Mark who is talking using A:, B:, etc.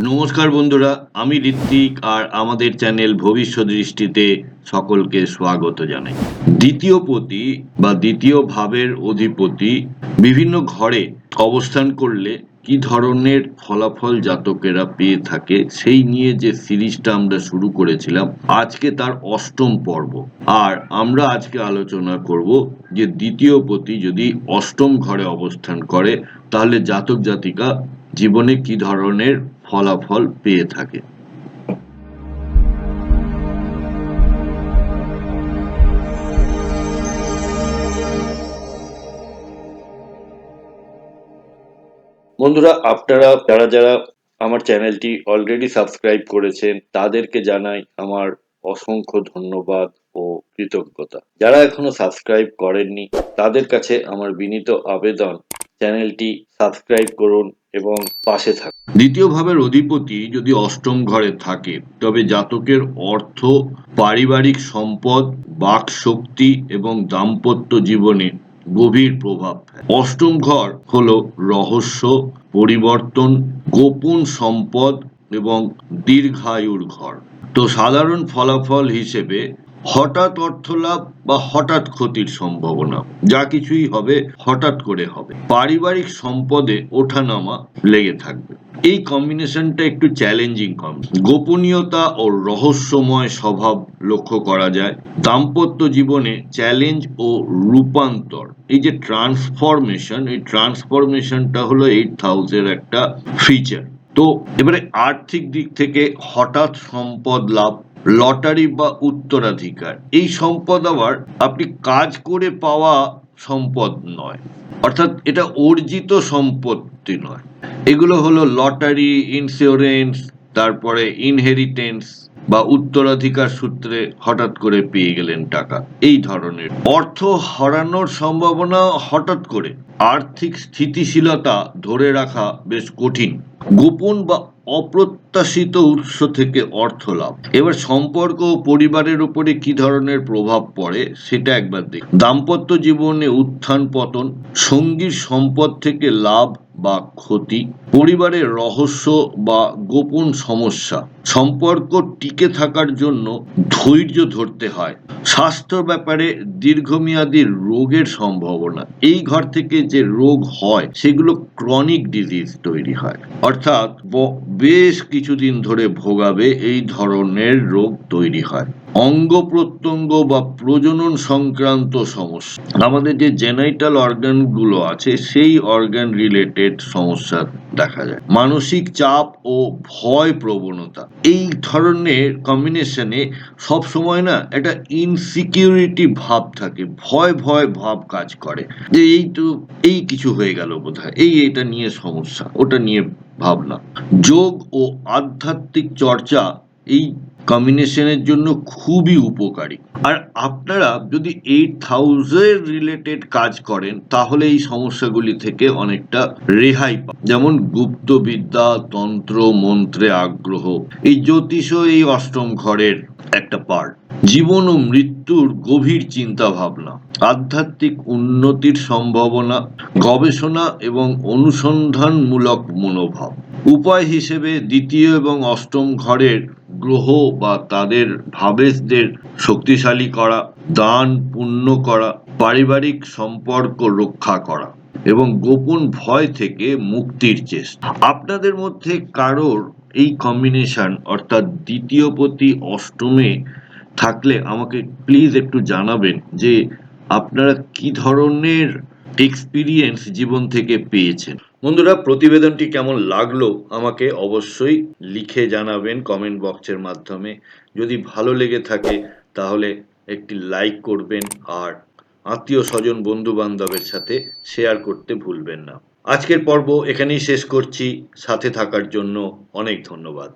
A: নমস্কার বন্ধুরা, আমি ঋত্বিক আর আমাদের চ্যানেল ভবিষ্যৎ দৃষ্টিতে সকলকে স্বাগত জানাই। দ্বিতীয় পতি বা দ্বিতীয় ভাবের অধিপতি বিভিন্ন ঘরে অবস্থান করলে কি ধরনের ফলাফল জাতকেরা পেয়ে থাকে সেই নিয়ে যে সিরিজটা আমরা শুরু করেছিলাম, আজকে তার অষ্টম পর্ব। আর আমরা আজকে আলোচনা করব যে দ্বিতীয় পতি যদি অষ্টম ঘরে অবস্থান করে তাহলে জাতক জাতিকা জীবনে কি ধরনের ফলাফল পেয়ে থাকে। বন্ধুরা, আপনারা যারা আমার চ্যানেলটি অলরেডি সাবস্ক্রাইব করেছেন তাদেরকে জানাই আমার অসংখ্য ধন্যবাদ ও কৃতজ্ঞতা। যারা এখনো সাবস্ক্রাইব করেননি তাদের কাছে আমার বিনীত আবেদন, চ্যানেলটি সাবস্ক্রাইব করুন এবং পাশে থাকুন। দ্বিতীয় ভাবের অধিপতি যদি অষ্টম ঘরে থাকে তবে জাতকের অর্থ, পারিবারিক সম্পদ, বাক শক্তি এবং দাম্পত্য জীবনে গভীর প্রভাব ফেলে। অষ্টম ঘর হলো রহস্য, পরিবর্তন, গোপন সম্পদ এবং দীর্ঘায়ুর ঘর। তো সাধারণ ফলাফল হিসেবে হঠাৎ অর্থলাভ বা হঠাৎ ক্ষতির সম্ভাবনা, যা কিছুই হবে হঠাৎ করে হবে। পারিবারিক সম্পদে ওঠানামা লেগে থাকবে। এই কম্বিনেশনটা একটু চ্যালেঞ্জিং গোপনীয়তা ও রহস্যময় স্বভাব লক্ষ্য করা যায়। দাম্পত্য জীবনে চ্যালেঞ্জ ও রূপান্তর, এই যে ট্রান্সফরমেশন, এই ট্রান্সফরমেশনটা হলো 8th হাউসের একটা ফিচার। তো এবারে আর্থিক দিক থেকে হঠাৎ সম্পদ লাভ, লটারি বা উত্তরাধিকার। এই সম্পদ আবার আপনি কাজ করে পাওয়া সম্পদ নয়, অর্থাৎ এটা অর্জিত সম্পত্তি নয়। এগুলো হলো লটারি, ইন্স্যুরেন্স, তারপরে ইনহেরিটেন্স বা উত্তরাধিকার সূত্রে হঠাৎ করে পেয়ে গেলেন টাকা। এই ধরনের অর্থ হারানোর সম্ভাবনা হঠাৎ করে। আর্থিক স্থিতিশীলতা ধরে রাখা বেশ কঠিন। গোপন বা অপ্রত্যাশিত উৎস থেকে অর্থ লাভ। এবার সম্পর্ক ও পরিবারের উপরে কি ধরনের প্রভাব পড়ে সেটা একবার দেখি। দাম্পত্য জীবনে উত্থান পতন, সঙ্গীর সম্পদ থেকে লাভ বা ক্ষতি, পরিবারের রহস্য বা গোপন সমস্যা। সম্পর্ক টিকে থাকার জন্য ধৈর্য ধরতে হয়। স্বাস্থ্য ব্যাপারে দীর্ঘমেয়াদী রোগের সম্ভাবনা। এই ঘর থেকে যে রোগ হয় সেগুলো ক্রনিক ডিজিজ তৈরি হয়, অর্থাৎ বেশ কিছুদিন ধরে ভোগাবে এই ধরনের রোগ তৈরি হয়। অঙ্গ প্রত্যঙ্গ বা প্রজনন সংক্রান্ত সমস্যা, আমাদের যে জেনাইটাল অর্গান গুলো আছে সেই অর্গান রিলেটেড সমস্যা দেখা যায়। মানসিক চাপ ও ভয় প্রবণতা, এই ধরনের কম্বিনেশনে সব সময় না একটা ইনসিকিউরিটি ভাব থাকে, ভয় ভয় ভাব কাজ করে যে এই কিছু হয়ে গেল বোধহয়, এটা নিয়ে সমস্যা, ওটা নিয়ে ভাবনা। যোগ ও আধ্যাত্মিক চর্চা এই কম্বিনেশনের জন্য খুবই উপকারী। আর আপনারা যদি 8th হাউসের রিলেটেড কাজ করেন তাহলে এই সমস্যাগুলি থেকে অনেকটা রেহাই পান। যেমন গুপ্ত বিদ্যা, তন্ত্র মন্ত্রে আগ্রহ, এই জ্যোতিষও এই অষ্টম ঘরের একটা পার্ট। জীবন ও মৃত্যুর গভীর চিন্তা ভাবনা, আধ্যাত্মিক উন্নতির সম্ভাবনা, গবেষণা এবং অনুসন্ধানমূলক মনোভাব। উপায় হিসেবে দ্বিতীয় এবং অষ্টম ঘরের গ্রহ বা তাদের ভাবেশদের শক্তিশালী করা, দান পুণ্য করা, পারিবারিক সম্পর্ক রক্ষা করা এবং গোপন ভয় থেকে মুক্তির চেষ্টা। আপনাদের মধ্যে কারোর এই কম্বিনেশন অর্থাৎ দ্বিতীয় পতি অষ্টমে থাকলে আমাকে প্লিজ একটু জানাবেন যে আপনারা কি ধরনের এক্সপিরিয়েন্স জীবন থেকে পেয়েছেন। বন্ধুরা, প্রতিবেদনটি কেমন লাগলো আমাকে অবশ্যই লিখে জানাবেন কমেন্ট বক্সের মাধ্যমে। যদি ভালো লেগে থাকে তাহলে একটি লাইক করবেন আর আত্মীয় স্বজন বন্ধু বান্ধবের সাথে শেয়ার করতে ভুলবেন না। আজকের পর্ব এখানেই শেষ করছি। সাথে থাকার জন্য অনেক ধন্যবাদ।